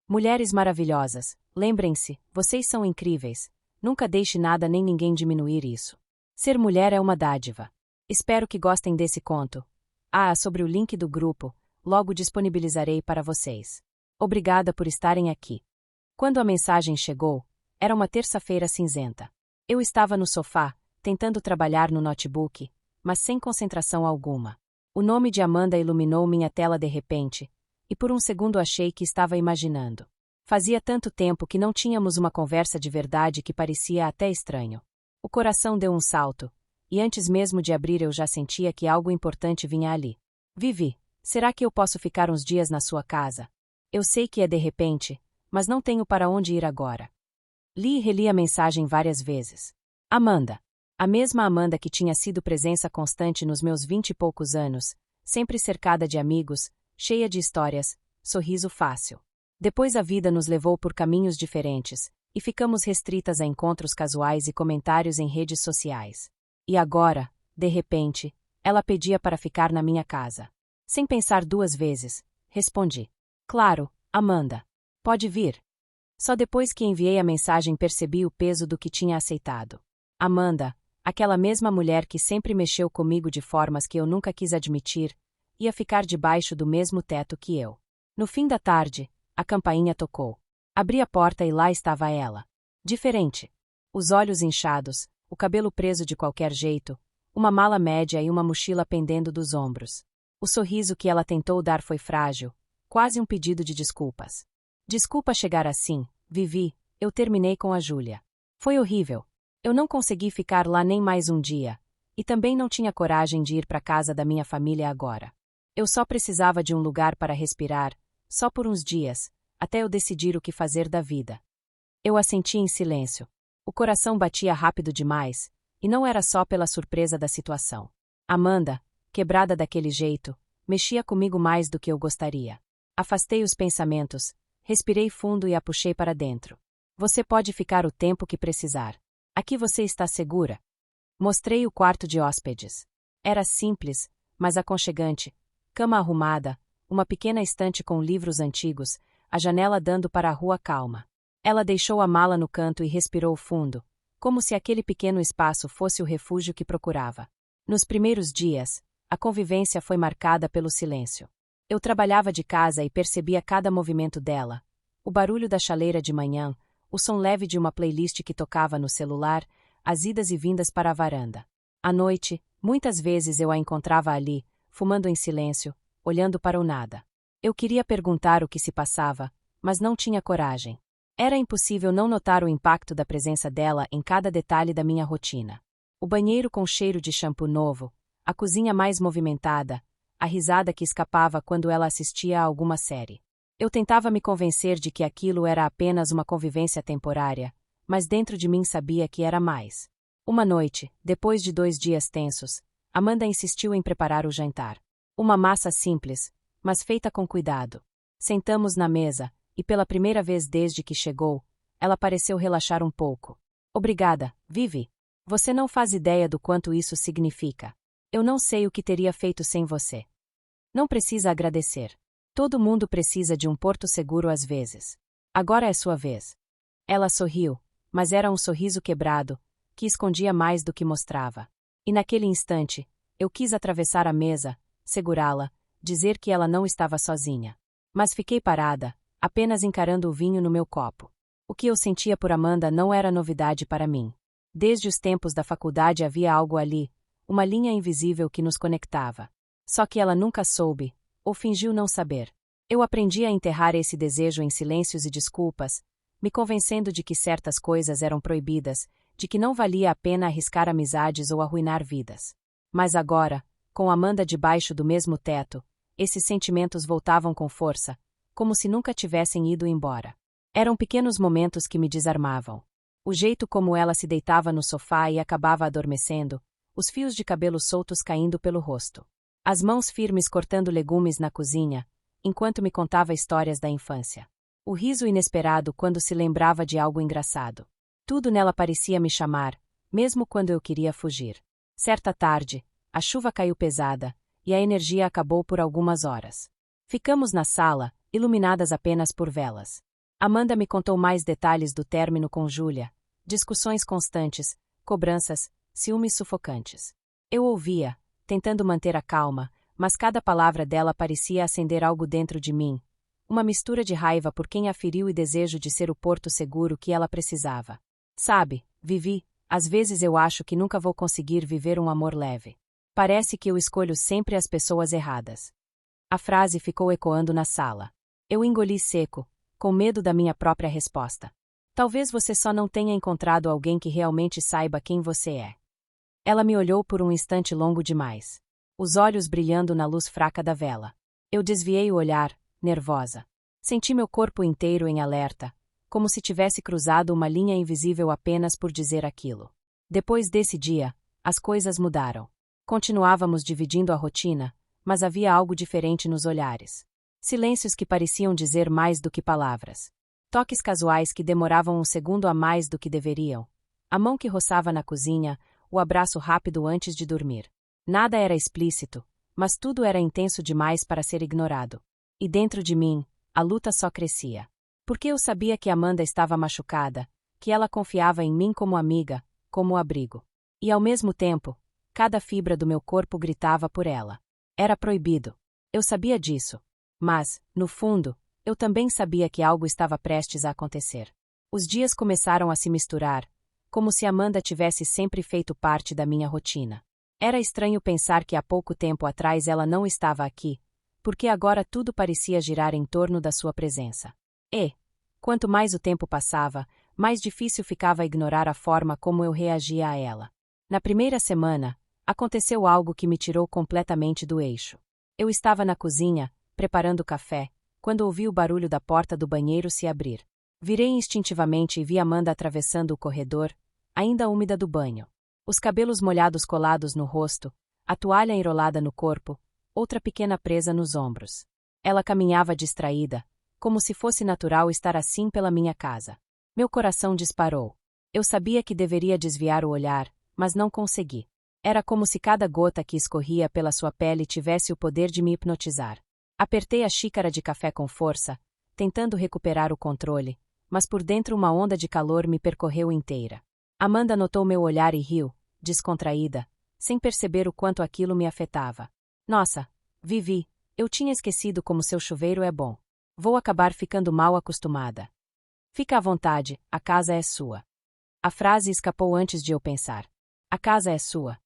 Mulheres maravilhosas, lembrem-se, vocês são incríveis. Nunca deixe nada nem ninguém diminuir isso. Ser mulher é uma dádiva. Espero que gostem desse conto. Sobre o link do grupo, logo disponibilizarei para vocês. Obrigada por estarem aqui. Quando a mensagem chegou, era uma terça-feira cinzenta. Eu estava no sofá, tentando trabalhar no notebook, mas sem concentração alguma. O nome de Amanda iluminou minha tela de repente, e por um segundo achei que estava imaginando. Fazia tanto tempo que não tínhamos uma conversa de verdade que parecia até estranho. O coração deu um salto, e antes mesmo de abrir eu já sentia que algo importante vinha ali. Vivi, será que eu posso ficar uns dias na sua casa? Eu sei que é de repente, mas não tenho para onde ir agora. Li e reli a mensagem várias vezes. Amanda. A mesma Amanda que tinha sido presença constante nos meus 20 e poucos anos, sempre cercada de amigos, cheia de histórias, sorriso fácil. Depois a vida nos levou por caminhos diferentes, e ficamos restritas a encontros casuais e comentários em redes sociais. E agora, de repente, ela pedia para ficar na minha casa. Sem pensar duas vezes, respondi. Claro, Amanda. Pode vir. Só depois que enviei a mensagem percebi o peso do que tinha aceitado. Amanda, aquela mesma mulher que sempre mexeu comigo de formas que eu nunca quis admitir, ia ficar debaixo do mesmo teto que eu. No fim da tarde, a campainha tocou. Abri a porta e lá estava ela. Diferente. Os olhos inchados, o cabelo preso de qualquer jeito, uma mala média e uma mochila pendendo dos ombros. O sorriso que ela tentou dar foi frágil, quase um pedido de desculpas. Desculpa chegar assim, Vivi, eu terminei com a Júlia. Foi horrível. Eu não consegui ficar lá nem mais um dia, e também não tinha coragem de ir para casa da minha família agora. Eu só precisava de um lugar para respirar, só por uns dias, até eu decidir o que fazer da vida. Eu assenti em silêncio. O coração batia rápido demais, e não era só pela surpresa da situação. Amanda, quebrada daquele jeito, mexia comigo mais do que eu gostaria. Afastei os pensamentos, respirei fundo e a puxei para dentro. Você pode ficar o tempo que precisar. Aqui você está segura. Mostrei o quarto de hóspedes. Era simples, mas aconchegante. Cama arrumada, uma pequena estante com livros antigos, a janela dando para a rua calma. Ela deixou a mala no canto e respirou fundo, como se aquele pequeno espaço fosse o refúgio que procurava. Nos primeiros dias, a convivência foi marcada pelo silêncio. Eu trabalhava de casa e percebia cada movimento dela. O barulho da chaleira de manhã, o som leve de uma playlist que tocava no celular, as idas e vindas para a varanda. À noite, muitas vezes eu a encontrava ali, fumando em silêncio, olhando para o nada. Eu queria perguntar o que se passava, mas não tinha coragem. Era impossível não notar o impacto da presença dela em cada detalhe da minha rotina. O banheiro com cheiro de shampoo novo, a cozinha mais movimentada, a risada que escapava quando ela assistia a alguma série. Eu tentava me convencer de que aquilo era apenas uma convivência temporária, mas dentro de mim sabia que era mais. Uma noite, depois de 2 dias tensos, Amanda insistiu em preparar o jantar. Uma massa simples, mas feita com cuidado. Sentamos na mesa, e pela primeira vez desde que chegou, ela pareceu relaxar um pouco. Obrigada, Vivi. Você não faz ideia do quanto isso significa. Eu não sei o que teria feito sem você. Não precisa agradecer. Todo mundo precisa de um porto seguro às vezes. Agora é sua vez. Ela sorriu, mas era um sorriso quebrado, que escondia mais do que mostrava. E naquele instante, eu quis atravessar a mesa, segurá-la, dizer que ela não estava sozinha. Mas fiquei parada, apenas encarando o vinho no meu copo. O que eu sentia por Amanda não era novidade para mim. Desde os tempos da faculdade havia algo ali, uma linha invisível que nos conectava. Só que ela nunca soube, ou fingiu não saber. Eu aprendi a enterrar esse desejo em silêncios e desculpas, me convencendo de que certas coisas eram proibidas, de que não valia a pena arriscar amizades ou arruinar vidas. Mas agora, com Amanda debaixo do mesmo teto, esses sentimentos voltavam com força, como se nunca tivessem ido embora. Eram pequenos momentos que me desarmavam. O jeito como ela se deitava no sofá e acabava adormecendo, os fios de cabelo soltos caindo pelo rosto. As mãos firmes cortando legumes na cozinha, enquanto me contava histórias da infância. O riso inesperado quando se lembrava de algo engraçado. Tudo nela parecia me chamar, mesmo quando eu queria fugir. Certa tarde, a chuva caiu pesada, e a energia acabou por algumas horas. Ficamos na sala, iluminadas apenas por velas. Amanda me contou mais detalhes do término com Júlia, discussões constantes, cobranças, ciúmes sufocantes. Eu ouvia, tentando manter a calma, mas cada palavra dela parecia acender algo dentro de mim, uma mistura de raiva por quem a feriu e desejo de ser o porto seguro que ela precisava. Sabe, Vivi, às vezes eu acho que nunca vou conseguir viver um amor leve. Parece que eu escolho sempre as pessoas erradas. A frase ficou ecoando na sala. Eu engoli seco, com medo da minha própria resposta. Talvez você só não tenha encontrado alguém que realmente saiba quem você é. Ela me olhou por um instante longo demais, os olhos brilhando na luz fraca da vela. Eu desviei o olhar, nervosa. Senti meu corpo inteiro em alerta, como se tivesse cruzado uma linha invisível apenas por dizer aquilo. Depois desse dia, as coisas mudaram. Continuávamos dividindo a rotina, mas havia algo diferente nos olhares. Silêncios que pareciam dizer mais do que palavras. Toques casuais que demoravam um segundo a mais do que deveriam. A mão que roçava na cozinha, o abraço rápido antes de dormir. Nada era explícito, mas tudo era intenso demais para ser ignorado. E dentro de mim, a luta só crescia. Porque eu sabia que Amanda estava machucada, que ela confiava em mim como amiga, como abrigo. E ao mesmo tempo, cada fibra do meu corpo gritava por ela. Era proibido. Eu sabia disso. Mas, no fundo, eu também sabia que algo estava prestes a acontecer. Os dias começaram a se misturar, como se Amanda tivesse sempre feito parte da minha rotina. Era estranho pensar que há pouco tempo atrás ela não estava aqui, porque agora tudo parecia girar em torno da sua presença. E, quanto mais o tempo passava, mais difícil ficava ignorar a forma como eu reagia a ela. Na primeira semana, aconteceu algo que me tirou completamente do eixo. Eu estava na cozinha, preparando café, quando ouvi o barulho da porta do banheiro se abrir. Virei instintivamente e vi Amanda atravessando o corredor, ainda úmida do banho. Os cabelos molhados colados no rosto, a toalha enrolada no corpo, outra pequena presa nos ombros. Ela caminhava distraída, como se fosse natural estar assim pela minha casa. Meu coração disparou. Eu sabia que deveria desviar o olhar, mas não consegui. Era como se cada gota que escorria pela sua pele tivesse o poder de me hipnotizar. Apertei a xícara de café com força, tentando recuperar o controle, mas por dentro uma onda de calor me percorreu inteira. Amanda notou meu olhar e riu, descontraída, sem perceber o quanto aquilo me afetava. Nossa, Vivi, eu tinha esquecido como seu chuveiro é bom. Vou acabar ficando mal acostumada. Fica à vontade, a casa é sua. A frase escapou antes de eu pensar. A casa é sua.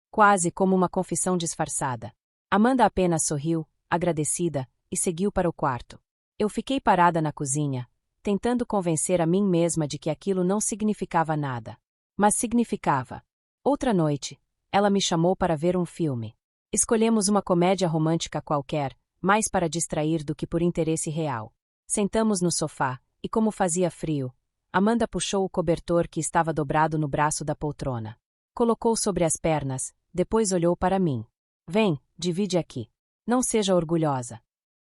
Quase como uma confissão disfarçada. Amanda apenas sorriu, agradecida, e seguiu para o quarto. Eu fiquei parada na cozinha, tentando convencer a mim mesma de que aquilo não significava nada. Mas significava. Outra noite, ela me chamou para ver um filme. Escolhemos uma comédia romântica qualquer, mais para distrair do que por interesse real. Sentamos no sofá, e como fazia frio, Amanda puxou o cobertor que estava dobrado no braço da poltrona. Colocou sobre as pernas, depois olhou para mim. Vem, divide aqui. Não seja orgulhosa.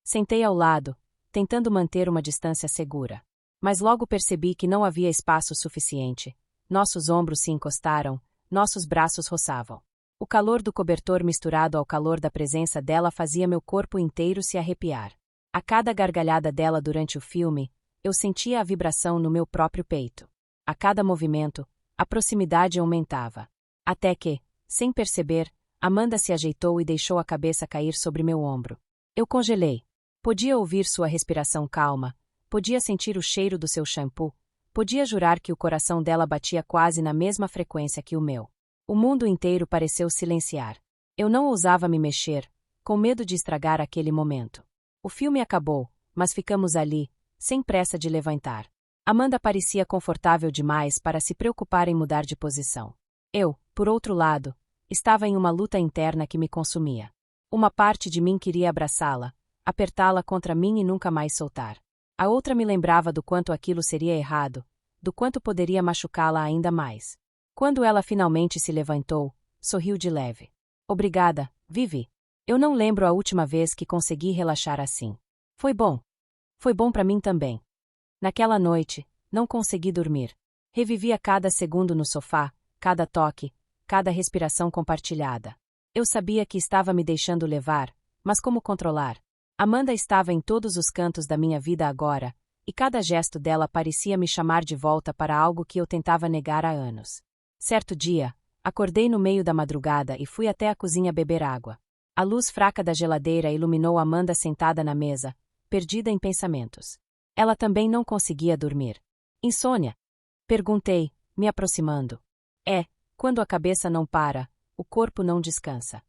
Sentei ao lado, tentando manter uma distância segura. Mas logo percebi que não havia espaço suficiente. Nossos ombros se encostaram, nossos braços roçavam. O calor do cobertor misturado ao calor da presença dela fazia meu corpo inteiro se arrepiar. A cada gargalhada dela durante o filme, eu sentia a vibração no meu próprio peito. A cada movimento, a proximidade aumentava. Até que, sem perceber, Amanda se ajeitou e deixou a cabeça cair sobre meu ombro. Eu congelei. Podia ouvir sua respiração calma, podia sentir o cheiro do seu shampoo, podia jurar que o coração dela batia quase na mesma frequência que o meu. O mundo inteiro pareceu silenciar. Eu não ousava me mexer, com medo de estragar aquele momento. O filme acabou, mas ficamos ali, sem pressa de levantar. Amanda parecia confortável demais para se preocupar em mudar de posição. Eu, por outro lado, estava em uma luta interna que me consumia. Uma parte de mim queria abraçá-la, apertá-la contra mim e nunca mais soltar. A outra me lembrava do quanto aquilo seria errado, do quanto poderia machucá-la ainda mais. Quando ela finalmente se levantou, sorriu de leve. Obrigada, Vivi. Eu não lembro a última vez que consegui relaxar assim. Foi bom. Foi bom para mim também. Naquela noite, não consegui dormir. Revivia cada segundo no sofá, cada toque, cada respiração compartilhada. Eu sabia que estava me deixando levar, mas como controlar? Amanda estava em todos os cantos da minha vida agora, e cada gesto dela parecia me chamar de volta para algo que eu tentava negar há anos. Certo dia, acordei no meio da madrugada e fui até a cozinha beber água. A luz fraca da geladeira iluminou Amanda sentada na mesa, perdida em pensamentos. Ela também não conseguia dormir. Insônia? Perguntei, me aproximando. É, quando a cabeça não para, o corpo não descansa.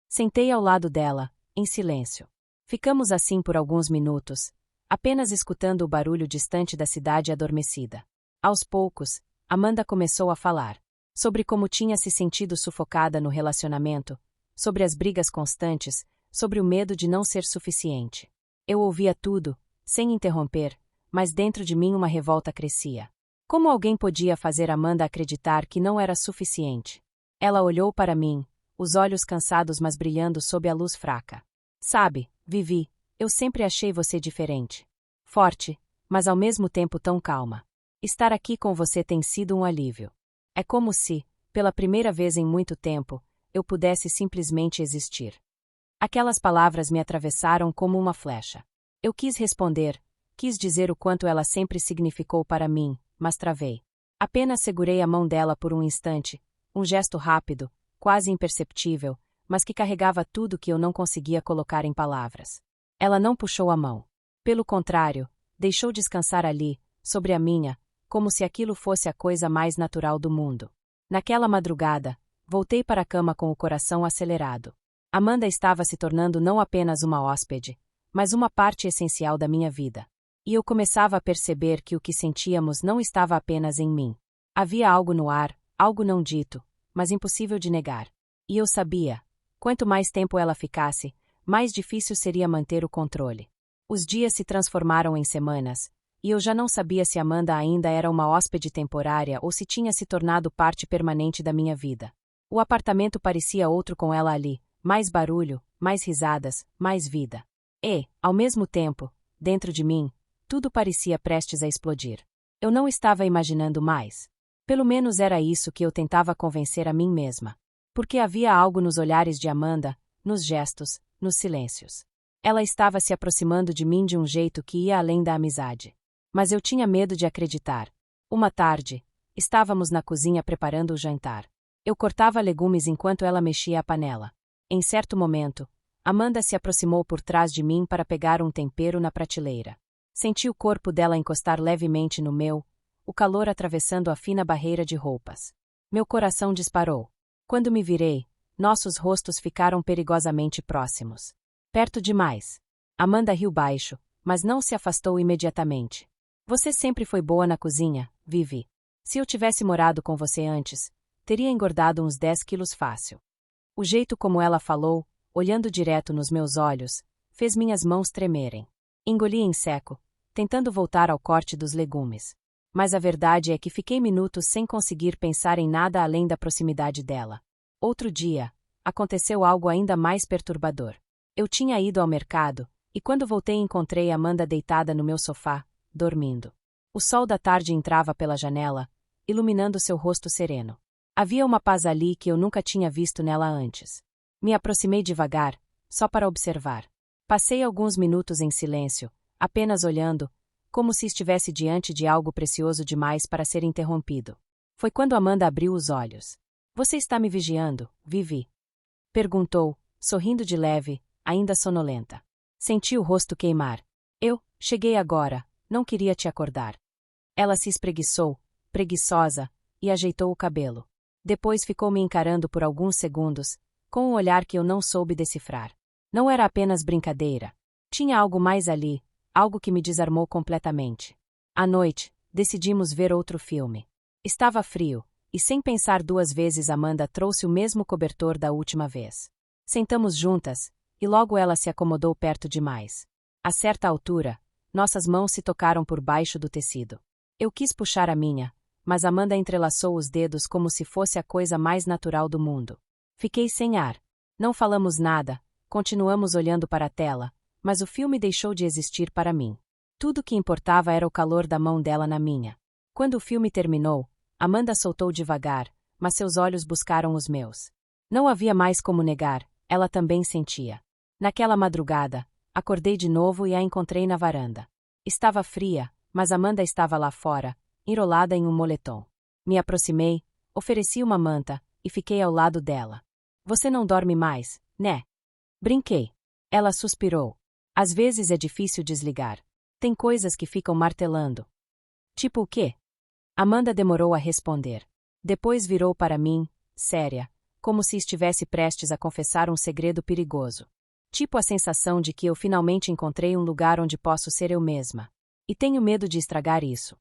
Sentei ao lado dela, em silêncio. Ficamos assim por alguns minutos, apenas escutando o barulho distante da cidade adormecida. Aos poucos, Amanda começou a falar sobre como tinha se sentido sufocada no relacionamento, sobre as brigas constantes, sobre o medo de não ser suficiente. Eu ouvia tudo, sem interromper, mas dentro de mim uma revolta crescia. Como alguém podia fazer Amanda acreditar que não era suficiente? Ela olhou para mim, os olhos cansados mas brilhando sob a luz fraca. Sabe, Vivi, eu sempre achei você diferente. Forte, mas ao mesmo tempo tão calma. Estar aqui com você tem sido um alívio. É como se, pela primeira vez em muito tempo, eu pudesse simplesmente existir. Aquelas palavras me atravessaram como uma flecha. Eu quis responder, quis dizer o quanto ela sempre significou para mim, mas travei. Apenas segurei a mão dela por um instante, um gesto rápido, quase imperceptível, mas que carregava tudo que eu não conseguia colocar em palavras. Ela não puxou a mão. Pelo contrário, deixou descansar ali, sobre a minha, como se aquilo fosse a coisa mais natural do mundo. Naquela madrugada, voltei para a cama com o coração acelerado. Amanda estava se tornando não apenas uma hóspede, mas uma parte essencial da minha vida. E eu começava a perceber que o que sentíamos não estava apenas em mim. Havia algo no ar, algo não dito, mas impossível de negar. E eu sabia, quanto mais tempo ela ficasse, mais difícil seria manter o controle. Os dias se transformaram em semanas, e eu já não sabia se Amanda ainda era uma hóspede temporária ou se tinha se tornado parte permanente da minha vida. O apartamento parecia outro com ela ali, mais barulho, mais risadas, mais vida. E, ao mesmo tempo, dentro de mim, tudo parecia prestes a explodir. Eu não estava imaginando mais. Pelo menos era isso que eu tentava convencer a mim mesma. Porque havia algo nos olhares de Amanda, nos gestos, nos silêncios. Ela estava se aproximando de mim de um jeito que ia além da amizade. Mas eu tinha medo de acreditar. Uma tarde, estávamos na cozinha preparando o jantar. Eu cortava legumes enquanto ela mexia a panela. Em certo momento, Amanda se aproximou por trás de mim para pegar um tempero na prateleira. Senti o corpo dela encostar levemente no meu, o calor atravessando a fina barreira de roupas. Meu coração disparou. Quando me virei, nossos rostos ficaram perigosamente próximos. Perto demais. Amanda riu baixo, mas não se afastou imediatamente. Você sempre foi boa na cozinha, Vivi. Se eu tivesse morado com você antes, teria engordado uns 10 quilos fácil. O jeito como ela falou, olhando direto nos meus olhos, fez minhas mãos tremerem. Engoli em seco, tentando voltar ao corte dos legumes. Mas a verdade é que fiquei minutos sem conseguir pensar em nada além da proximidade dela. Outro dia, aconteceu algo ainda mais perturbador. Eu tinha ido ao mercado, e quando voltei encontrei Amanda deitada no meu sofá, dormindo. O sol da tarde entrava pela janela, iluminando seu rosto sereno. Havia uma paz ali que eu nunca tinha visto nela antes. Me aproximei devagar, só para observar. Passei alguns minutos em silêncio, apenas olhando, como se estivesse diante de algo precioso demais para ser interrompido. Foi quando Amanda abriu os olhos. Você está me vigiando, Vivi? Perguntou, sorrindo de leve, ainda sonolenta. Senti o rosto queimar. Cheguei agora, não queria te acordar. Ela se espreguiçou, preguiçosa, e ajeitou o cabelo. Depois ficou me encarando por alguns segundos, com um olhar que eu não soube decifrar. Não era apenas brincadeira. Tinha algo mais ali, algo que me desarmou completamente. À noite, decidimos ver outro filme. Estava frio, e sem pensar duas vezes Amanda trouxe o mesmo cobertor da última vez. Sentamos juntas, e logo ela se acomodou perto demais. A certa altura, nossas mãos se tocaram por baixo do tecido. Eu quis puxar a minha, mas Amanda entrelaçou os dedos como se fosse a coisa mais natural do mundo. Fiquei sem ar. Não falamos nada, continuamos olhando para a tela, mas o filme deixou de existir para mim. Tudo que importava era o calor da mão dela na minha. Quando o filme terminou, Amanda soltou devagar, mas seus olhos buscaram os meus. Não havia mais como negar, ela também sentia. Naquela madrugada, acordei de novo e a encontrei na varanda. Estava fria, mas Amanda estava lá fora, enrolada em um moletom. Me aproximei, ofereci uma manta e fiquei ao lado dela. Você não dorme mais, né? Brinquei. Ela suspirou. Às vezes é difícil desligar. Tem coisas que ficam martelando. Tipo o quê? Amanda demorou a responder. Depois virou para mim, séria, como se estivesse prestes a confessar um segredo perigoso. Tipo a sensação de que eu finalmente encontrei um lugar onde posso ser eu mesma. E tenho medo de estragar isso.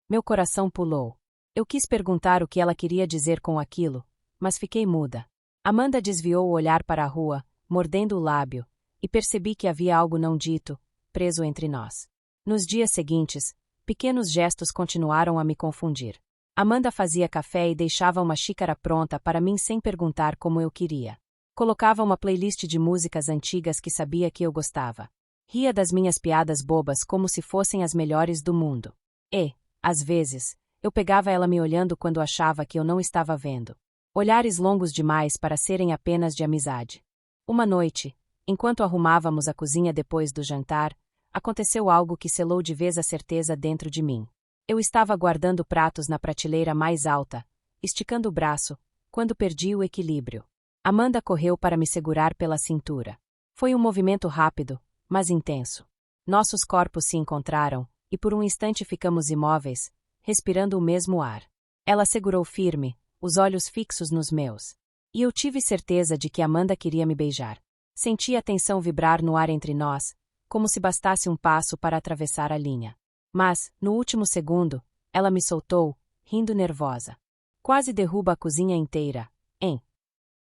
Meu coração pulou. Eu quis perguntar o que ela queria dizer com aquilo, mas fiquei muda. Amanda desviou o olhar para a rua, mordendo o lábio, e percebi que havia algo não dito, preso entre nós. Nos dias seguintes, pequenos gestos continuaram a me confundir. Amanda fazia café e deixava uma xícara pronta para mim sem perguntar como eu queria. Colocava uma playlist de músicas antigas que sabia que eu gostava. Ria das minhas piadas bobas como se fossem as melhores do mundo. E, às vezes, eu pegava ela me olhando quando achava que eu não estava vendo. Olhares longos demais para serem apenas de amizade. Uma noite, enquanto arrumávamos a cozinha depois do jantar, aconteceu algo que selou de vez a certeza dentro de mim. Eu estava guardando pratos na prateleira mais alta, esticando o braço, quando perdi o equilíbrio. Amanda correu para me segurar pela cintura. Foi um movimento rápido, mas intenso. Nossos corpos se encontraram, e por um instante ficamos imóveis, respirando o mesmo ar. Ela segurou firme, os olhos fixos nos meus. E eu tive certeza de que Amanda queria me beijar. Senti a tensão vibrar no ar entre nós, como se bastasse um passo para atravessar a linha. Mas, no último segundo, ela me soltou, rindo nervosa. Quase derruba a cozinha inteira, hein?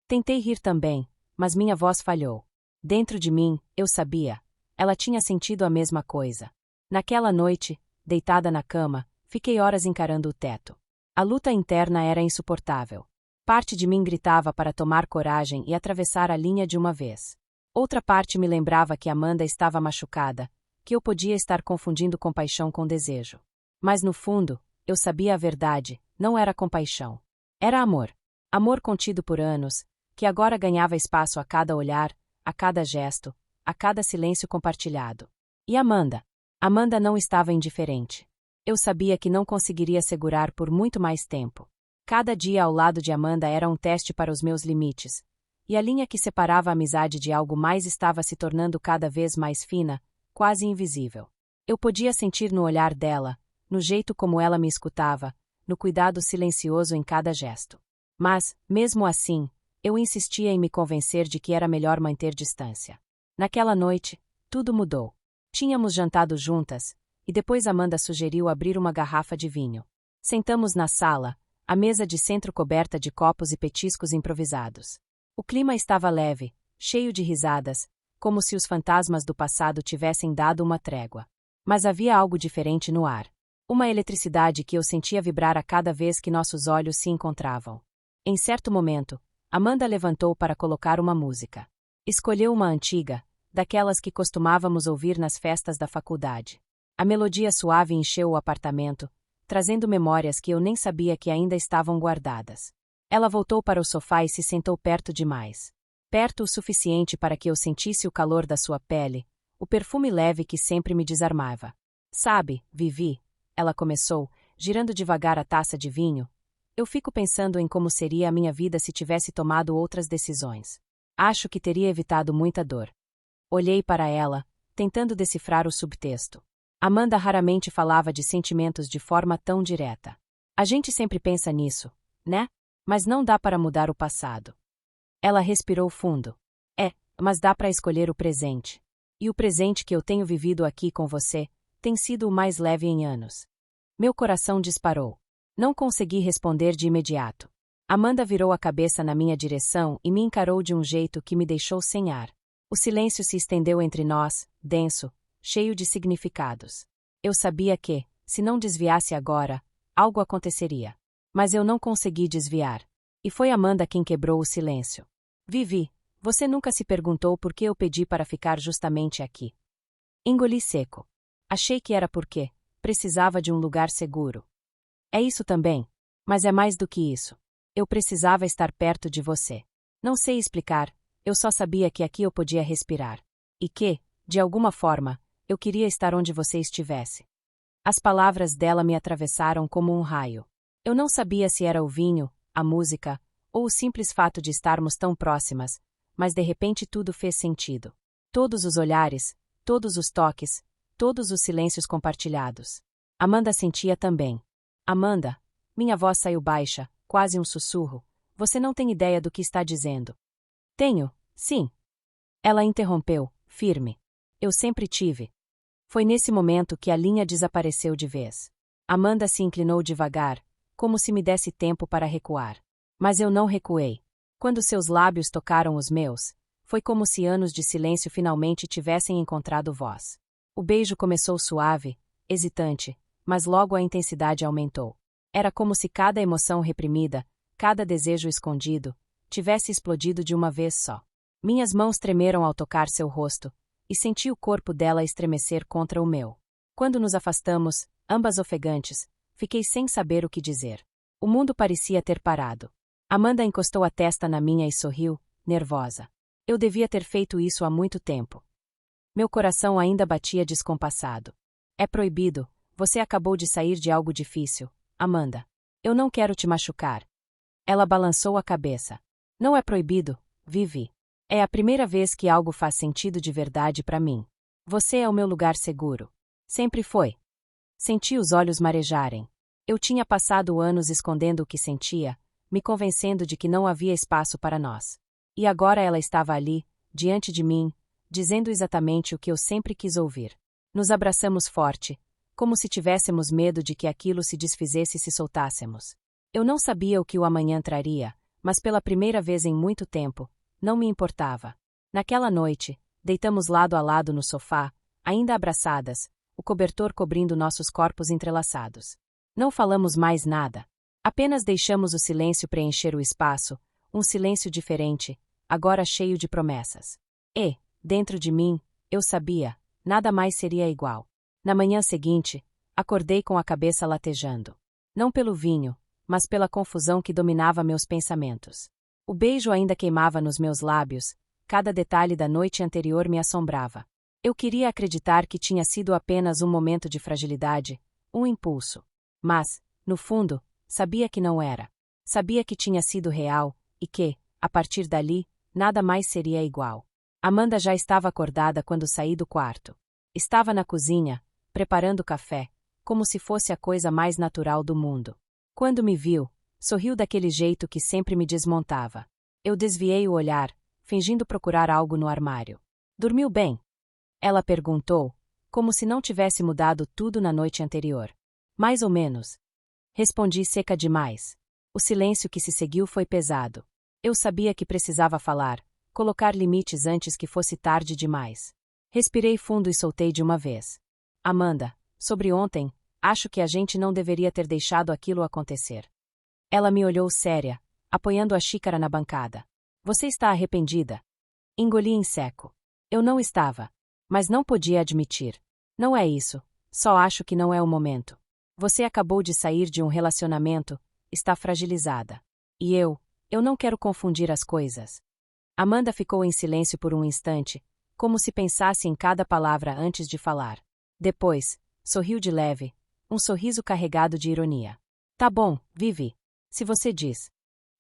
Tentei rir também, mas minha voz falhou. Dentro de mim, eu sabia. Ela tinha sentido a mesma coisa. Naquela noite, deitada na cama, fiquei horas encarando o teto. A luta interna era insuportável. Parte de mim gritava para tomar coragem e atravessar a linha de uma vez. Outra parte me lembrava que Amanda estava machucada, que eu podia estar confundindo compaixão com desejo. Mas no fundo, eu sabia a verdade, não era compaixão. Era amor. Amor contido por anos, que agora ganhava espaço a cada olhar, a cada gesto, a cada silêncio compartilhado. E Amanda? Amanda não estava indiferente. Eu sabia que não conseguiria segurar por muito mais tempo. Cada dia ao lado de Amanda era um teste para os meus limites, e a linha que separava a amizade de algo mais estava se tornando cada vez mais fina, quase invisível. Eu podia sentir no olhar dela, no jeito como ela me escutava, no cuidado silencioso em cada gesto. Mas, mesmo assim, eu insistia em me convencer de que era melhor manter distância. Naquela noite, tudo mudou. Tínhamos jantado juntas, e depois Amanda sugeriu abrir uma garrafa de vinho. Sentamos na sala, a mesa de centro coberta de copos e petiscos improvisados. O clima estava leve, cheio de risadas, como se os fantasmas do passado tivessem dado uma trégua. Mas havia algo diferente no ar. Uma eletricidade que eu sentia vibrar a cada vez que nossos olhos se encontravam. Em certo momento, Amanda levantou para colocar uma música. Escolheu uma antiga, daquelas que costumávamos ouvir nas festas da faculdade. A melodia suave encheu o apartamento, trazendo memórias que eu nem sabia que ainda estavam guardadas. Ela voltou para o sofá e se sentou perto demais. Perto o suficiente para que eu sentisse o calor da sua pele, o perfume leve que sempre me desarmava. Sabe, Vivi, ela começou, girando devagar a taça de vinho, eu fico pensando em como seria a minha vida se tivesse tomado outras decisões. Acho que teria evitado muita dor. Olhei para ela, tentando decifrar o subtexto. Amanda raramente falava de sentimentos de forma tão direta. A gente sempre pensa nisso, né? Mas não dá para mudar o passado. Ela respirou fundo. Mas dá para escolher o presente. E o presente que eu tenho vivido aqui com você tem sido o mais leve em anos. Meu coração disparou. Não consegui responder de imediato. Amanda virou a cabeça na minha direção e me encarou de um jeito que me deixou sem ar. O silêncio se estendeu entre nós, denso, cheio de significados. Eu sabia que, se não desviasse agora, algo aconteceria. Mas eu não consegui desviar. E foi Amanda quem quebrou o silêncio. Vivi, você nunca se perguntou por que eu pedi para ficar justamente aqui. Engoli seco. Achei que era porque precisava de um lugar seguro. É isso também. Mas é mais do que isso. Eu precisava estar perto de você. Não sei explicar, eu só sabia que aqui eu podia respirar. E que, de alguma forma, eu queria estar onde você estivesse. As palavras dela me atravessaram como um raio. Eu não sabia se era o vinho, a música, ou o simples fato de estarmos tão próximas, mas de repente tudo fez sentido. Todos os olhares, todos os toques, todos os silêncios compartilhados. Amanda sentia também. Amanda, minha voz saiu baixa, quase um sussurro. Você não tem ideia do que está dizendo. Tenho, sim. Ela interrompeu, firme. Eu sempre tive. Foi nesse momento que a linha desapareceu de vez. Amanda se inclinou devagar, como se me desse tempo para recuar. Mas eu não recuei. Quando seus lábios tocaram os meus, foi como se anos de silêncio finalmente tivessem encontrado voz. O beijo começou suave, hesitante, mas logo a intensidade aumentou. Era como se cada emoção reprimida, cada desejo escondido, tivesse explodido de uma vez só. Minhas mãos tremeram ao tocar seu rosto, e senti o corpo dela estremecer contra o meu. Quando nos afastamos, ambas ofegantes, fiquei sem saber o que dizer. O mundo parecia ter parado. Amanda encostou a testa na minha e sorriu, nervosa. Eu devia ter feito isso há muito tempo. Meu coração ainda batia descompassado. É proibido, você acabou de sair de algo difícil, Amanda. Eu não quero te machucar. Ela balançou a cabeça. Não é proibido, Vivi. É a primeira vez que algo faz sentido de verdade para mim. Você é o meu lugar seguro. Sempre foi. Senti os olhos marejarem. Eu tinha passado anos escondendo o que sentia, me convencendo de que não havia espaço para nós. E agora ela estava ali, diante de mim, dizendo exatamente o que eu sempre quis ouvir. Nos abraçamos forte, como se tivéssemos medo de que aquilo se desfizesse se soltássemos. Eu não sabia o que o amanhã traria, mas pela primeira vez em muito tempo, não me importava. Naquela noite, deitamos lado a lado no sofá, ainda abraçadas, o cobertor cobrindo nossos corpos entrelaçados. Não falamos mais nada. Apenas deixamos o silêncio preencher o espaço, um silêncio diferente, agora cheio de promessas. E, dentro de mim, eu sabia, nada mais seria igual. Na manhã seguinte, acordei com a cabeça latejando. Não pelo vinho, mas pela confusão que dominava meus pensamentos. O beijo ainda queimava nos meus lábios, cada detalhe da noite anterior me assombrava. Eu queria acreditar que tinha sido apenas um momento de fragilidade, um impulso. Mas, no fundo, sabia que não era. Sabia que tinha sido real, e que, a partir dali, nada mais seria igual. Amanda já estava acordada quando saí do quarto. Estava na cozinha, preparando café, como se fosse a coisa mais natural do mundo. Quando me viu, sorriu daquele jeito que sempre me desmontava. Eu desviei o olhar, fingindo procurar algo no armário. Dormiu bem? Ela perguntou, como se não tivesse mudado tudo na noite anterior. Mais ou menos. Respondi seca demais. O silêncio que se seguiu foi pesado. Eu sabia que precisava falar, colocar limites antes que fosse tarde demais. Respirei fundo e soltei de uma vez. Amanda, sobre ontem, acho que a gente não deveria ter deixado aquilo acontecer. Ela me olhou séria, apoiando a xícara na bancada. Você está arrependida? Engoli em seco. Eu não estava. Mas não podia admitir. Não é isso, só acho que não é o momento. Você acabou de sair de um relacionamento, está fragilizada. E eu não quero confundir as coisas. Amanda ficou em silêncio por um instante, como se pensasse em cada palavra antes de falar. Depois, sorriu de leve, um sorriso carregado de ironia. Tá bom, Vivi. Se você diz.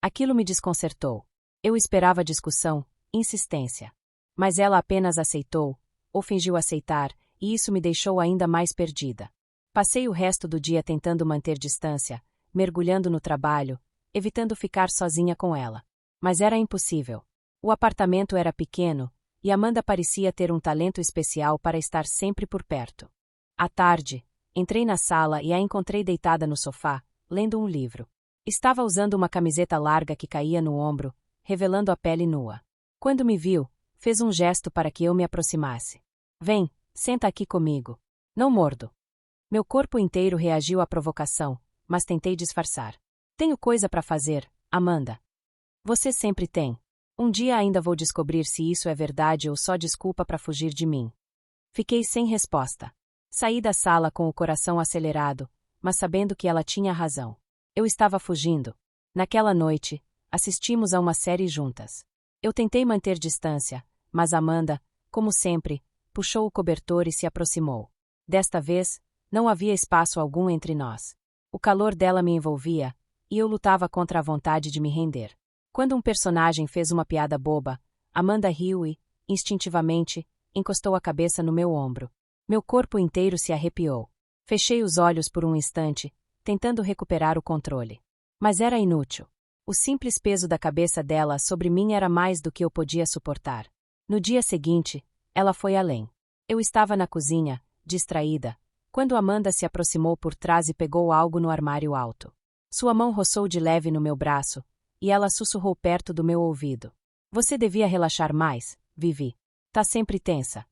Aquilo me desconcertou. Eu esperava discussão, insistência. Mas ela apenas aceitou, ou fingiu aceitar, e isso me deixou ainda mais perdida. Passei o resto do dia tentando manter distância, mergulhando no trabalho, evitando ficar sozinha com ela. Mas era impossível. O apartamento era pequeno, e Amanda parecia ter um talento especial para estar sempre por perto. À tarde, entrei na sala e a encontrei deitada no sofá, lendo um livro. Estava usando uma camiseta larga que caía no ombro, revelando a pele nua. Quando me viu, fez um gesto para que eu me aproximasse. Vem, senta aqui comigo. Não mordo. Meu corpo inteiro reagiu à provocação, mas tentei disfarçar. Tenho coisa para fazer, Amanda. Você sempre tem. Um dia ainda vou descobrir se isso é verdade ou só desculpa para fugir de mim. Fiquei sem resposta. Saí da sala com o coração acelerado, mas sabendo que ela tinha razão. Eu estava fugindo. Naquela noite, assistimos a uma série juntas. Eu tentei manter distância, mas Amanda, como sempre, puxou o cobertor e se aproximou. Desta vez, Não havia espaço algum entre nós. O calor dela me envolvia, e eu lutava contra a vontade de me render. Quando um personagem fez uma piada boba, Amanda riu e, instintivamente, encostou a cabeça no meu ombro. Meu corpo inteiro se arrepiou. Fechei os olhos por um instante, tentando recuperar o controle. Mas era inútil. O simples peso da cabeça dela sobre mim era mais do que eu podia suportar. No dia seguinte, ela foi além. Eu estava na cozinha, distraída, quando Amanda se aproximou por trás e pegou algo no armário alto. Sua mão roçou de leve no meu braço, e ela sussurrou perto do meu ouvido. Você devia relaxar mais, Vivi. Tá sempre tensa.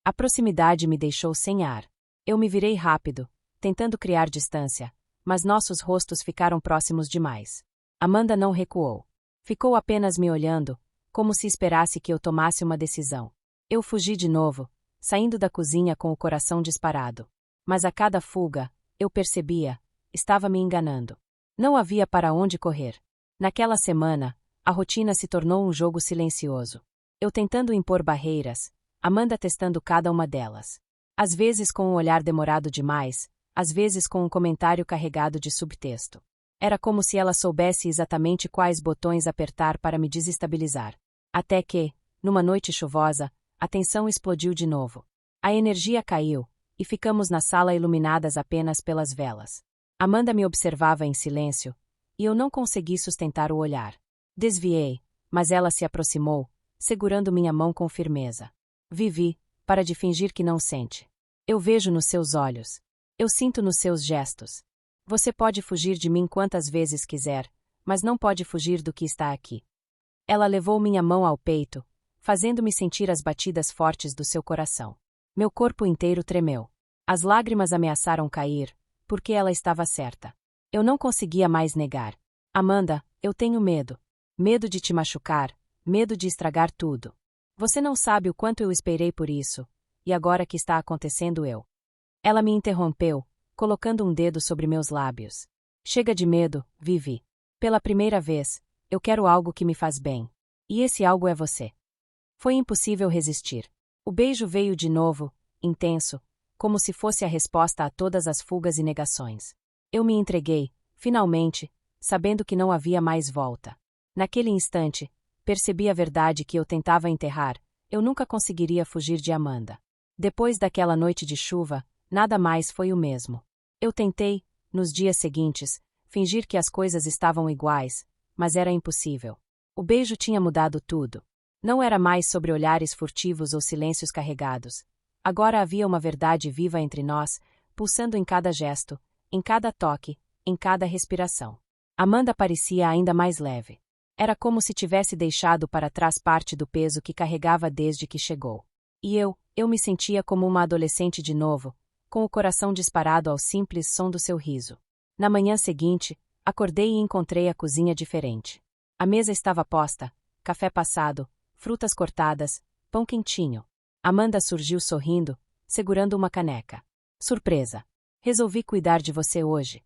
A proximidade me deixou sem ar. Eu me virei rápido, tentando criar distância, mas nossos rostos ficaram próximos demais. Amanda não recuou. Ficou apenas me olhando, como se esperasse que eu tomasse uma decisão. Eu fugi de novo, saindo da cozinha com o coração disparado. Mas a cada fuga, eu percebia, estava me enganando. Não havia para onde correr. Naquela semana, a rotina se tornou um jogo silencioso. Eu tentando impor barreiras, Amanda testando cada uma delas. Às vezes com um olhar demorado demais, às vezes com um comentário carregado de subtexto. Era como se ela soubesse exatamente quais botões apertar para me desestabilizar. Até que, numa noite chuvosa, a tensão explodiu de novo. A energia caiu, e ficamos na sala iluminadas apenas pelas velas. Amanda me observava em silêncio, e eu não consegui sustentar o olhar. Desviei, mas ela se aproximou, segurando minha mão com firmeza. Vivi, para de fingir que não sente. Eu vejo nos seus olhos. Eu sinto nos seus gestos. Você pode fugir de mim quantas vezes quiser, mas não pode fugir do que está aqui. Ela levou minha mão ao peito, fazendo-me sentir as batidas fortes do seu coração. Meu corpo inteiro tremeu. As lágrimas ameaçaram cair, porque ela estava certa. Eu não conseguia mais negar. Amanda, eu tenho medo. Medo de te machucar, medo de estragar tudo. Você não sabe o quanto eu esperei por isso, e agora que está acontecendo eu. Ela me interrompeu, colocando um dedo sobre meus lábios. Chega de medo, Vivi. Pela primeira vez, eu quero algo que me faz bem. E esse algo é você. Foi impossível resistir. O beijo veio de novo, intenso, como se fosse a resposta a todas as fugas e negações. Eu me entreguei, finalmente, sabendo que não havia mais volta. Naquele instante, percebi a verdade que eu tentava enterrar, eu nunca conseguiria fugir de Amanda. Depois daquela noite de chuva, nada mais foi o mesmo. Eu tentei, nos dias seguintes, fingir que as coisas estavam iguais, mas era impossível. O beijo tinha mudado tudo. Não era mais sobre olhares furtivos ou silêncios carregados. Agora havia uma verdade viva entre nós, pulsando em cada gesto, em cada toque, em cada respiração. Amanda parecia ainda mais leve. Era como se tivesse deixado para trás parte do peso que carregava desde que chegou. E eu me sentia como uma adolescente de novo, com o coração disparado ao simples som do seu riso. Na manhã seguinte, acordei e encontrei a cozinha diferente. A mesa estava posta, café passado, frutas cortadas, pão quentinho. Amanda surgiu sorrindo, segurando uma caneca. Surpresa! Resolvi cuidar de você hoje.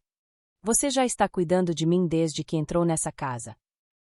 Você já está cuidando de mim desde que entrou nessa casa.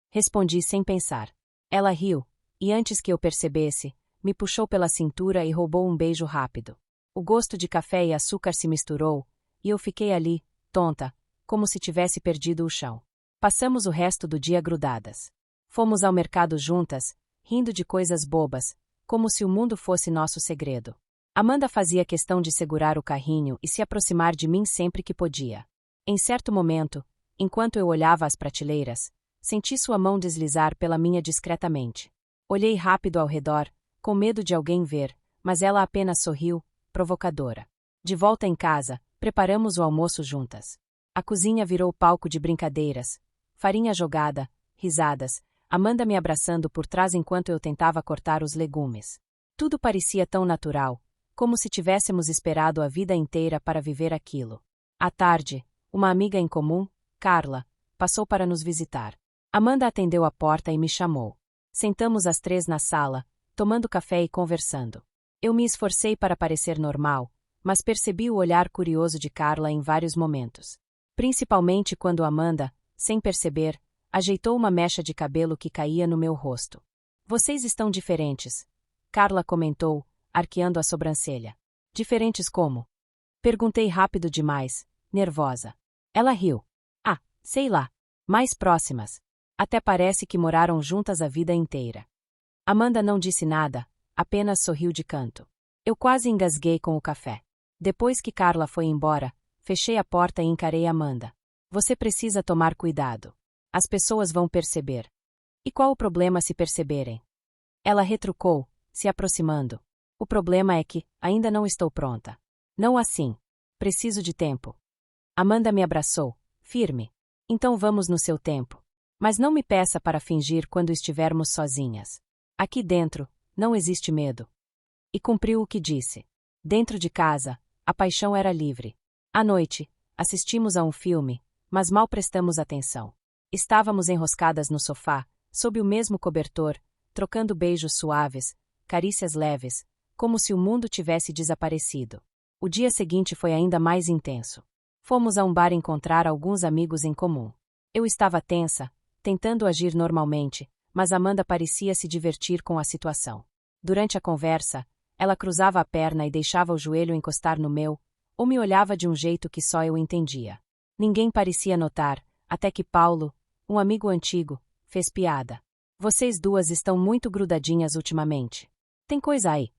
Respondi sem pensar. Ela riu, e antes que eu percebesse, me puxou pela cintura e roubou um beijo rápido. O gosto de café e açúcar se misturou, e eu fiquei ali, tonta, como se tivesse perdido o chão. Passamos o resto do dia grudadas. Fomos ao mercado juntas, rindo de coisas bobas, como se o mundo fosse nosso segredo. Amanda fazia questão de segurar o carrinho e se aproximar de mim sempre que podia. Em certo momento, enquanto eu olhava as prateleiras, senti sua mão deslizar pela minha discretamente. Olhei rápido ao redor, com medo de alguém ver, mas ela apenas sorriu, provocadora. De volta em casa, preparamos o almoço juntas. A cozinha virou palco de brincadeiras, farinha jogada, risadas, Amanda me abraçando por trás enquanto eu tentava cortar os legumes. Tudo parecia tão natural, como se tivéssemos esperado a vida inteira para viver aquilo. À tarde, uma amiga em comum, Carla, passou para nos visitar. Amanda atendeu a porta e me chamou. Sentamos as três na sala, tomando café e conversando. Eu me esforcei para parecer normal, mas percebi o olhar curioso de Carla em vários momentos. Principalmente quando Amanda, sem perceber, ajeitou uma mecha de cabelo que caía no meu rosto. Vocês estão diferentes, Carla comentou, arqueando a sobrancelha. Diferentes como? Perguntei rápido demais, nervosa. Ela riu. Ah, sei lá. Mais próximas. Até parece que moraram juntas a vida inteira. Amanda não disse nada, apenas sorriu de canto. Eu quase engasguei com o café. Depois que Carla foi embora, fechei a porta e encarei Amanda. Você precisa tomar cuidado. As pessoas vão perceber. E qual o problema se perceberem? Ela retrucou, se aproximando. O problema é que, ainda não estou pronta. Não assim. Preciso de tempo. Amanda me abraçou, firme. Então vamos no seu tempo. Mas não me peça para fingir quando estivermos sozinhas. Aqui dentro, não existe medo. E cumpriu o que disse. Dentro de casa, a paixão era livre. À noite, assistimos a um filme, mas mal prestamos atenção. Estávamos enroscadas no sofá, sob o mesmo cobertor, trocando beijos suaves, carícias leves, como se o mundo tivesse desaparecido. O dia seguinte foi ainda mais intenso. Fomos a um bar encontrar alguns amigos em comum. Eu estava tensa, tentando agir normalmente, mas Amanda parecia se divertir com a situação. Durante a conversa, ela cruzava a perna e deixava o joelho encostar no meu, ou me olhava de um jeito que só eu entendia. Ninguém parecia notar, até que Paulo, um amigo antigo, fez piada. Vocês duas estão muito grudadinhas ultimamente. Tem coisa aí.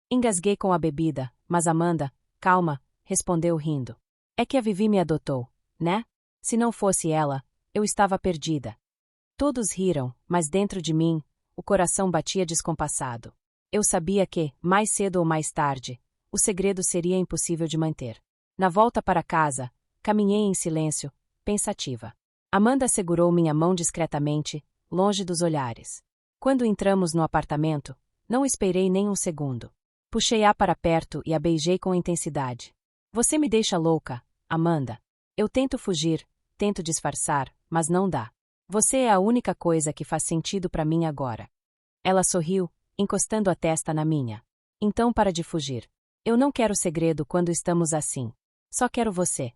Engasguei com a bebida, mas Amanda, calma, respondeu rindo. É que a Vivi me adotou, né? Se não fosse ela, eu estava perdida. Todos riram, mas dentro de mim, o coração batia descompassado. Eu sabia que, mais cedo ou mais tarde, o segredo seria impossível de manter. Na volta para casa, caminhei em silêncio, pensativa. Amanda segurou minha mão discretamente, longe dos olhares. Quando entramos no apartamento, não esperei nem um segundo. Puxei-a para perto e a beijei com intensidade. Você me deixa louca, Amanda. Eu tento fugir, tento disfarçar, mas não dá. Você é a única coisa que faz sentido para mim agora. Ela sorriu, encostando a testa na minha. Então para de fugir. Eu não quero segredo quando estamos assim. Só quero você.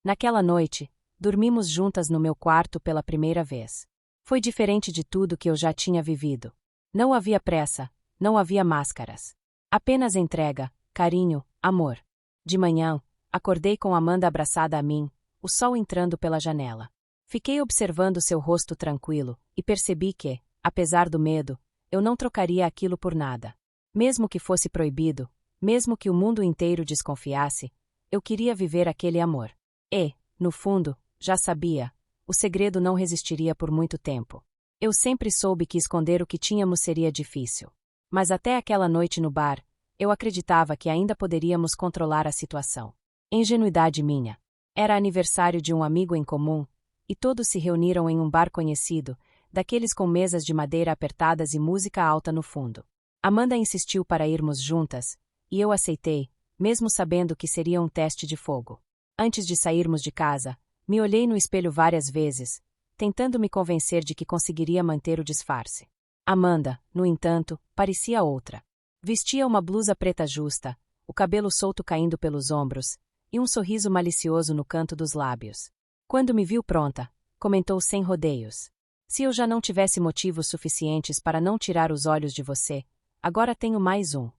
Naquela noite, dormimos juntas no meu quarto pela primeira vez. Foi diferente de tudo que eu já tinha vivido. Não havia pressa, não havia máscaras. Apenas entrega, carinho, amor. De manhã, acordei com Amanda abraçada a mim, o sol entrando pela janela. Fiquei observando seu rosto tranquilo e percebi que, apesar do medo, eu não trocaria aquilo por nada. Mesmo que fosse proibido, mesmo que o mundo inteiro desconfiasse, eu queria viver aquele amor. E, no fundo, já sabia, o segredo não resistiria por muito tempo. Eu sempre soube que esconder o que tínhamos seria difícil. Mas até aquela noite no bar, eu acreditava que ainda poderíamos controlar a situação. Ingenuidade minha. Era aniversário de um amigo em comum, e todos se reuniram em um bar conhecido, daqueles com mesas de madeira apertadas e música alta no fundo. Amanda insistiu para irmos juntas, e eu aceitei, mesmo sabendo que seria um teste de fogo. Antes de sairmos de casa, me olhei no espelho várias vezes, tentando me convencer de que conseguiria manter o disfarce. Amanda, no entanto, parecia outra. Vestia uma blusa preta justa, o cabelo solto caindo pelos ombros, e um sorriso malicioso no canto dos lábios. Quando me viu pronta, comentou sem rodeios. Se eu já não tivesse motivos suficientes para não tirar os olhos de você, agora tenho mais um.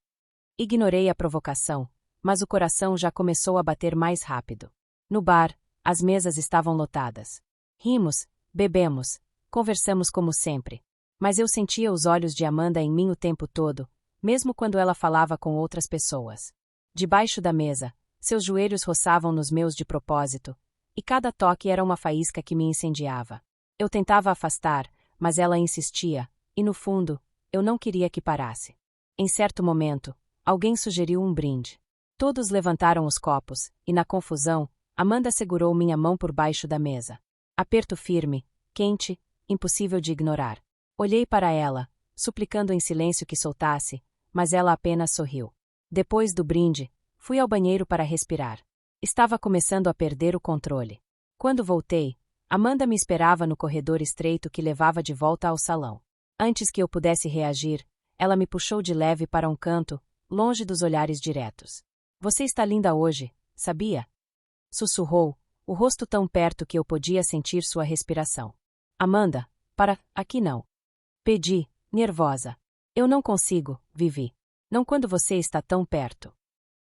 Ignorei a provocação, mas o coração já começou a bater mais rápido. No bar, as mesas estavam lotadas. Rimos, bebemos, conversamos como sempre. Mas eu sentia os olhos de Amanda em mim o tempo todo, mesmo quando ela falava com outras pessoas. Debaixo da mesa, seus joelhos roçavam nos meus de propósito, e cada toque era uma faísca que me incendiava. Eu tentava afastar, mas ela insistia, e no fundo, eu não queria que parasse. Em certo momento, alguém sugeriu um brinde. Todos levantaram os copos, e na confusão, Amanda segurou minha mão por baixo da mesa. Aperto firme, quente, impossível de ignorar. Olhei para ela, suplicando em silêncio que soltasse, mas ela apenas sorriu. Depois do brinde, fui ao banheiro para respirar. Estava começando a perder o controle. Quando voltei, Amanda me esperava no corredor estreito que levava de volta ao salão. Antes que eu pudesse reagir, ela me puxou de leve para um canto, longe dos olhares diretos. Você está linda hoje, sabia? Sussurrou, o rosto tão perto que eu podia sentir sua respiração. Amanda, para, aqui não. Pedi, nervosa. Eu não consigo, Vivi. Não quando você está tão perto.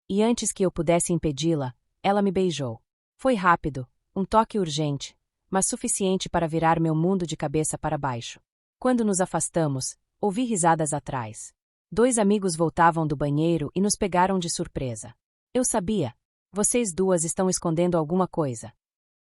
E antes que eu pudesse impedi-la, ela me beijou. Foi rápido, um toque urgente, mas suficiente para virar meu mundo de cabeça para baixo. Quando nos afastamos, ouvi risadas atrás. 2 amigos voltavam do banheiro e nos pegaram de surpresa. Eu sabia. Vocês duas estão escondendo alguma coisa.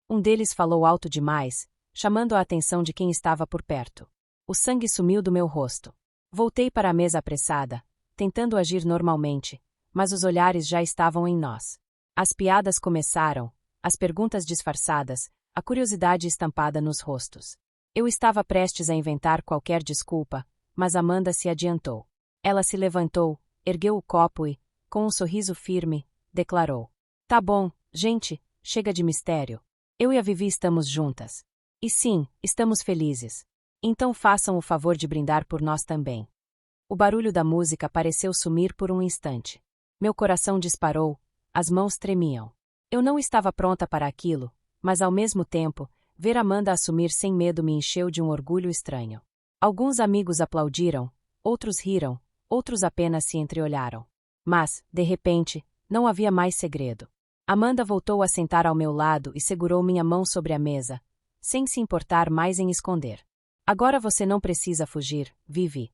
Um deles falou alto demais, chamando a atenção de quem estava por perto. O sangue sumiu do meu rosto. Voltei para a mesa apressada, tentando agir normalmente, mas os olhares já estavam em nós. As piadas começaram, as perguntas disfarçadas, a curiosidade estampada nos rostos. Eu estava prestes a inventar qualquer desculpa, mas Amanda se adiantou. Ela se levantou, ergueu o copo e, com um sorriso firme, declarou: "Tá bom, gente, chega de mistério. Eu e a Vivi estamos juntas. E sim, estamos felizes. Então façam o favor de brindar por nós também." O barulho da música pareceu sumir por um instante. Meu coração disparou, as mãos tremiam. Eu não estava pronta para aquilo, mas ao mesmo tempo, ver Amanda assumir sem medo me encheu de um orgulho estranho. Alguns amigos aplaudiram, outros riram, outros apenas se entreolharam. Mas, de repente, não havia mais segredo. Amanda voltou a sentar ao meu lado e segurou minha mão sobre a mesa, sem se importar mais em esconder. "Agora você não precisa fugir, Vivi",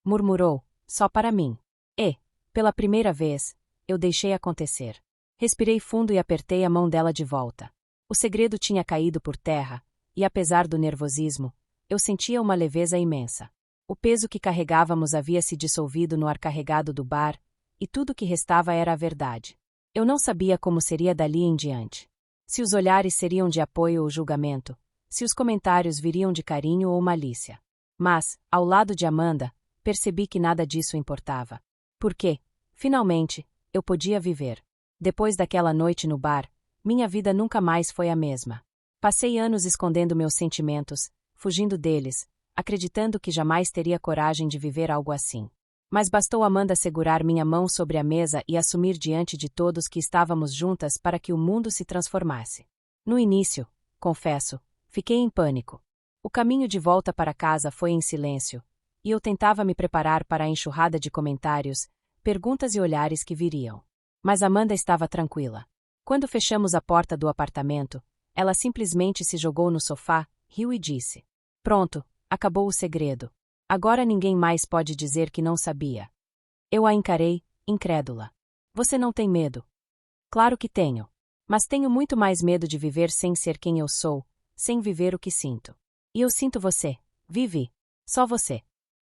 murmurou, só para mim. E, pela primeira vez, eu deixei acontecer. Respirei fundo e apertei a mão dela de volta. O segredo tinha caído por terra, e apesar do nervosismo, eu sentia uma leveza imensa. O peso que carregávamos havia se dissolvido no ar carregado do bar, e tudo que restava era a verdade. Eu não sabia como seria dali em diante. Se os olhares seriam de apoio ou julgamento, se os comentários viriam de carinho ou malícia. Mas, ao lado de Amanda, percebi que nada disso importava. Porque, finalmente, eu podia viver. Depois daquela noite no bar, minha vida nunca mais foi a mesma. Passei anos escondendo meus sentimentos, fugindo deles, acreditando que jamais teria coragem de viver algo assim. Mas bastou Amanda segurar minha mão sobre a mesa e assumir diante de todos que estávamos juntas para que o mundo se transformasse. No início, confesso, fiquei em pânico. O caminho de volta para casa foi em silêncio, e eu tentava me preparar para a enxurrada de comentários, perguntas e olhares que viriam. Mas Amanda estava tranquila. Quando fechamos a porta do apartamento, ela simplesmente se jogou no sofá, riu e disse: "Pronto, acabou o segredo. Agora ninguém mais pode dizer que não sabia." Eu a encarei, incrédula. "Você não tem medo?" "Claro que tenho. Mas tenho muito mais medo de viver sem ser quem eu sou, sem viver o que sinto. E eu sinto você, Vivi. Só você."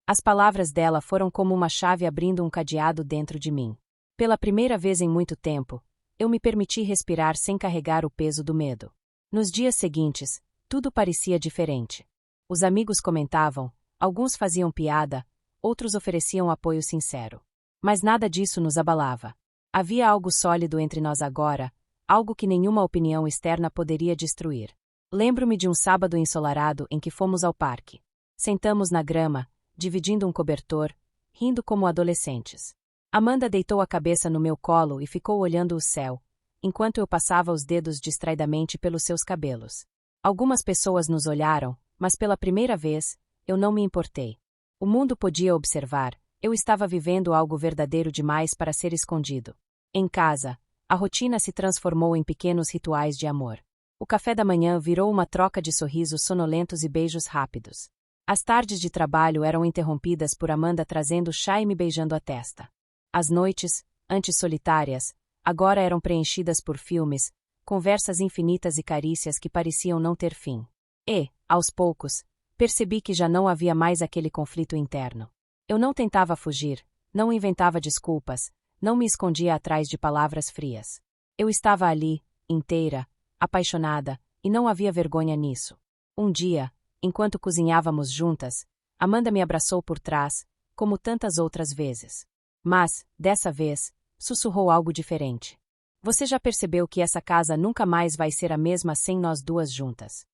As palavras dela foram como uma chave abrindo um cadeado dentro de mim. Pela primeira vez em muito tempo, eu me permiti respirar sem carregar o peso do medo. Nos dias seguintes, tudo parecia diferente. Os amigos comentavam, alguns faziam piada, outros ofereciam apoio sincero. Mas nada disso nos abalava. Havia algo sólido entre nós agora, algo que nenhuma opinião externa poderia destruir. Lembro-me de um sábado ensolarado em que fomos ao parque. Sentamos na grama, dividindo um cobertor, rindo como adolescentes. Amanda deitou a cabeça no meu colo e ficou olhando o céu, enquanto eu passava os dedos distraidamente pelos seus cabelos. Algumas pessoas nos olharam, mas pela primeira vez, eu não me importei. O mundo podia observar, eu estava vivendo algo verdadeiro demais para ser escondido. Em casa, a rotina se transformou em pequenos rituais de amor. O café da manhã virou uma troca de sorrisos sonolentos e beijos rápidos. As tardes de trabalho eram interrompidas por Amanda trazendo chá e me beijando a testa. As noites, antes solitárias, agora eram preenchidas por filmes, conversas infinitas e carícias que pareciam não ter fim. E, aos poucos, percebi que já não havia mais aquele conflito interno. Eu não tentava fugir, não inventava desculpas, não me escondia atrás de palavras frias. Eu estava ali, inteira, apaixonada, e não havia vergonha nisso. Um dia, enquanto cozinhávamos juntas, Amanda me abraçou por trás, como tantas outras vezes. Mas, dessa vez, sussurrou algo diferente. "Você já percebeu que essa casa nunca mais vai ser a mesma sem nós duas juntas?"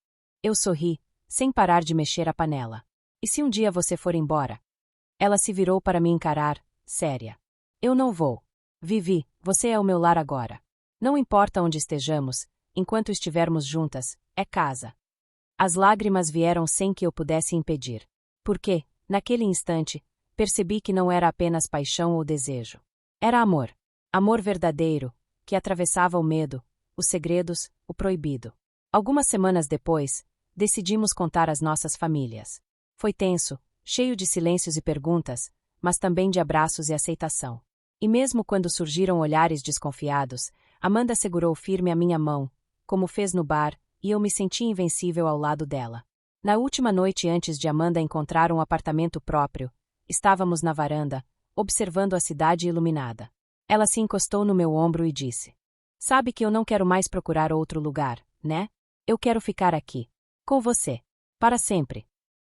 Eu sorri, sem parar de mexer a panela. "E se um dia você for embora?" Ela se virou para me encarar, séria. "Eu não vou. Vivi, você é o meu lar agora. Não importa onde estejamos, enquanto estivermos juntas, é casa." As lágrimas vieram sem que eu pudesse impedir. Porque, naquele instante, percebi que não era apenas paixão ou desejo. Era amor. Amor verdadeiro, que atravessava o medo, os segredos, o proibido. Algumas semanas depois, decidimos contar às nossas famílias. Foi tenso, cheio de silêncios e perguntas, mas também de abraços e aceitação. E mesmo quando surgiram olhares desconfiados, Amanda segurou firme a minha mão, como fez no bar, e eu me senti invencível ao lado dela. Na última noite antes de Amanda encontrar um apartamento próprio, estávamos na varanda, observando a cidade iluminada. Ela se encostou no meu ombro e disse: "Sabe que eu não quero mais procurar outro lugar, né? Eu quero ficar aqui. Com você. Para sempre."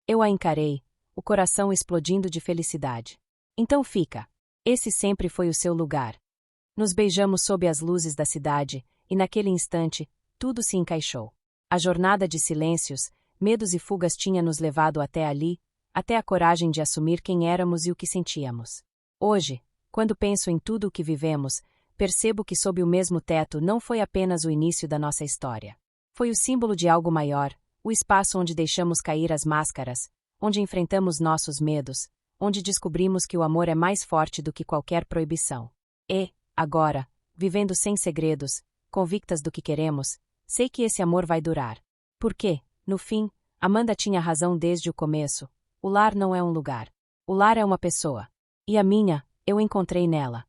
Eu a encarei, o coração explodindo de felicidade. "Então fica. Esse sempre foi o seu lugar." Nos beijamos sob as luzes da cidade, e naquele instante, tudo se encaixou. A jornada de silêncios, medos e fugas tinha nos levado até ali, até a coragem de assumir quem éramos e o que sentíamos. Hoje, quando penso em tudo o que vivemos, percebo que sob o mesmo teto não foi apenas o início da nossa história. Foi o símbolo de algo maior, o espaço onde deixamos cair as máscaras, onde enfrentamos nossos medos, onde descobrimos que o amor é mais forte do que qualquer proibição. E, agora, vivendo sem segredos, convictas do que queremos, sei que esse amor vai durar. Porque, no fim, Amanda tinha razão desde o começo: o lar não é um lugar. O lar é uma pessoa. E a minha, eu encontrei nela.